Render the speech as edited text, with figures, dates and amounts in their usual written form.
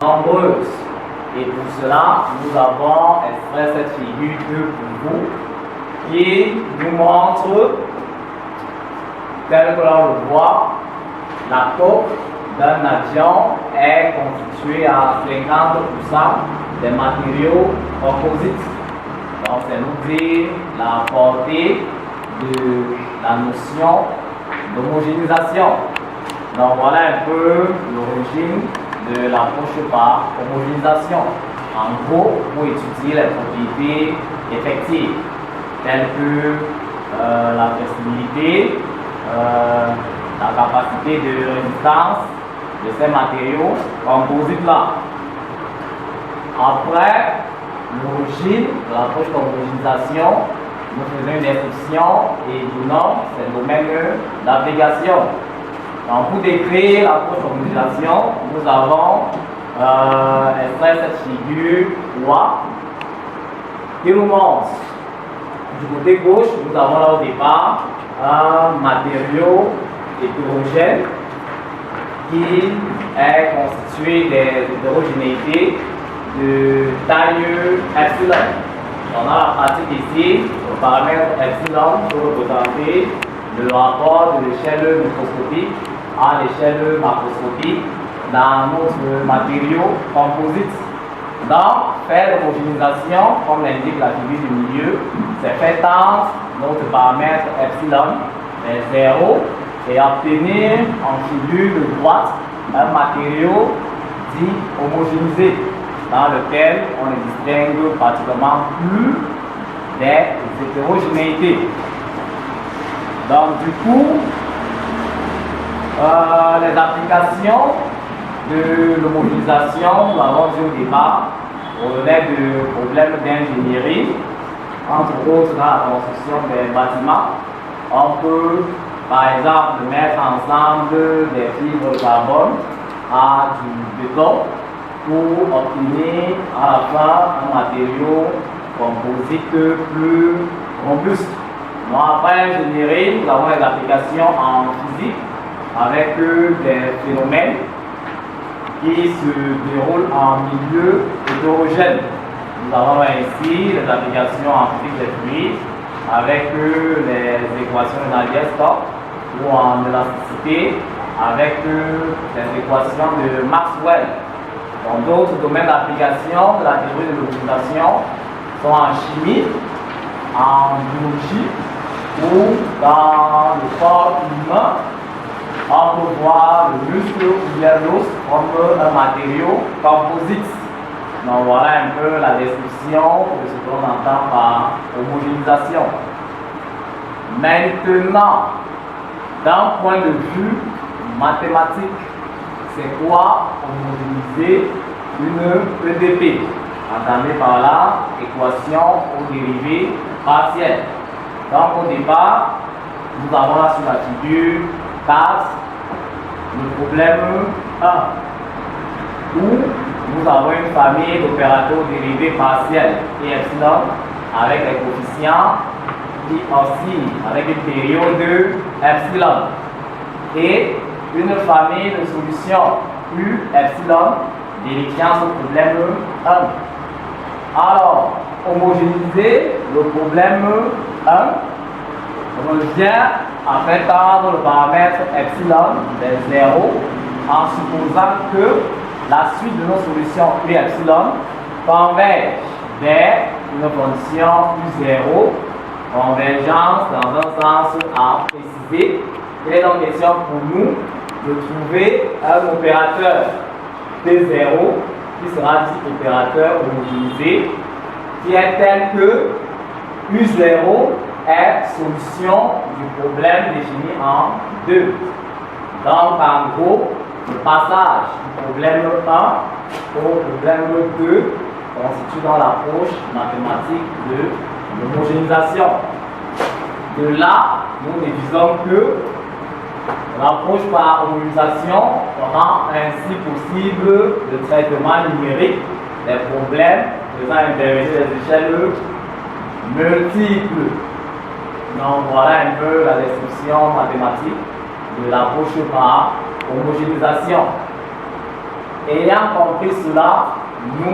nombreuses. Et pour cela, nous avons extrait cette figure 2 pour vous qui nous montre, tel que l'on le voit, la coque d'un avion est constituée à 50% des matériaux composites. Donc, c'est nous dire la portée de la notion d'homogénéisation. Donc, voilà un peu l'origine de l'approche par homogénéisation. En gros, pour étudier les propriétés effectives, telles que la flexibilité, la capacité de résistance de ces matériaux composites-là. Après l'origine de l'approche d'homogénéisation, nous faisons une description et donnons ces domaines d'application. Donc, pour décrire l'approche d'homogénéisation, nous avons extrait cette figure 3 qui nous montre du côté gauche, nous avons là au départ un matériau hétérogène qui est constitué d'hétérogénéité de taille epsilon. On a la pratique ici, le paramètre epsilon pour représenter le rapport de l'échelle microscopique à l'échelle macroscopique dans notre matériau composite. Donc, faire l'homogénéisation, comme l'indique la figure du milieu, c'est faire tendre notre paramètre epsilon vers 0 et obtenir en figure de droite un matériau dit homogénéisé, dans lequel on ne distingue pratiquement plus des hétérogénéités. Donc, du coup, les applications de l'homogénéisation, nous l'avons dit au départ, relèvent de problèmes d'ingénierie, entre autres dans la construction des bâtiments. On peut, par exemple, mettre ensemble des fibres de carbone à du béton pour obtenir à la fin un matériau composite plus robuste. Donc, après l'ingénierie, nous avons des applications en physique avec des phénomènes qui se déroulent en milieu hétérogène. Nous avons ainsi les applications en physique des fluides avec les équations de Navier-Stokes ou en élasticité avec les équations de Maxwell. Dans d'autres domaines d'application de la théorie de l'homogénéisation sont en chimie, en biologie ou dans le corps humain. On peut voir le muscle ou bien l'os comme un matériau composite. Donc voilà un peu la description de ce que l'on entend par homogénéisation. Maintenant, d'un point de vue mathématique, c'est quoi homogénéiser une EDP? Entendez par là équation aux dérivées partielles. Donc au départ, nous avons là sur la figure 4 le problème 1 où nous avons une famille d'opérateurs dérivés partiels et epsilon avec les coefficients qui oscillent avec une période de epsilon et une famille de solutions U epsilon vérifiant ce problème 1. Alors, homogénéiser le problème 1, on vient à faire tendre le paramètre epsilon vers 0 en supposant que la suite de nos solutions U epsilon converge vers une condition U0, convergence dans un sens à préciser. Il est donc question pour nous de trouver un opérateur T0 qui sera dit opérateur homogénéisé, qui est tel que U0 est solution du problème défini en 2. Donc, en gros, le passage du problème 1 au problème 2 constitue dans l'approche mathématique de l'homogénéisation. De là, nous déduisons que l'approche par homogénéisation rend ainsi possible le traitement numérique des problèmes faisant intervenir des échelles multiples. Donc voilà un peu la description mathématique de l'approche par homogénéisation. Ayant compris cela, nous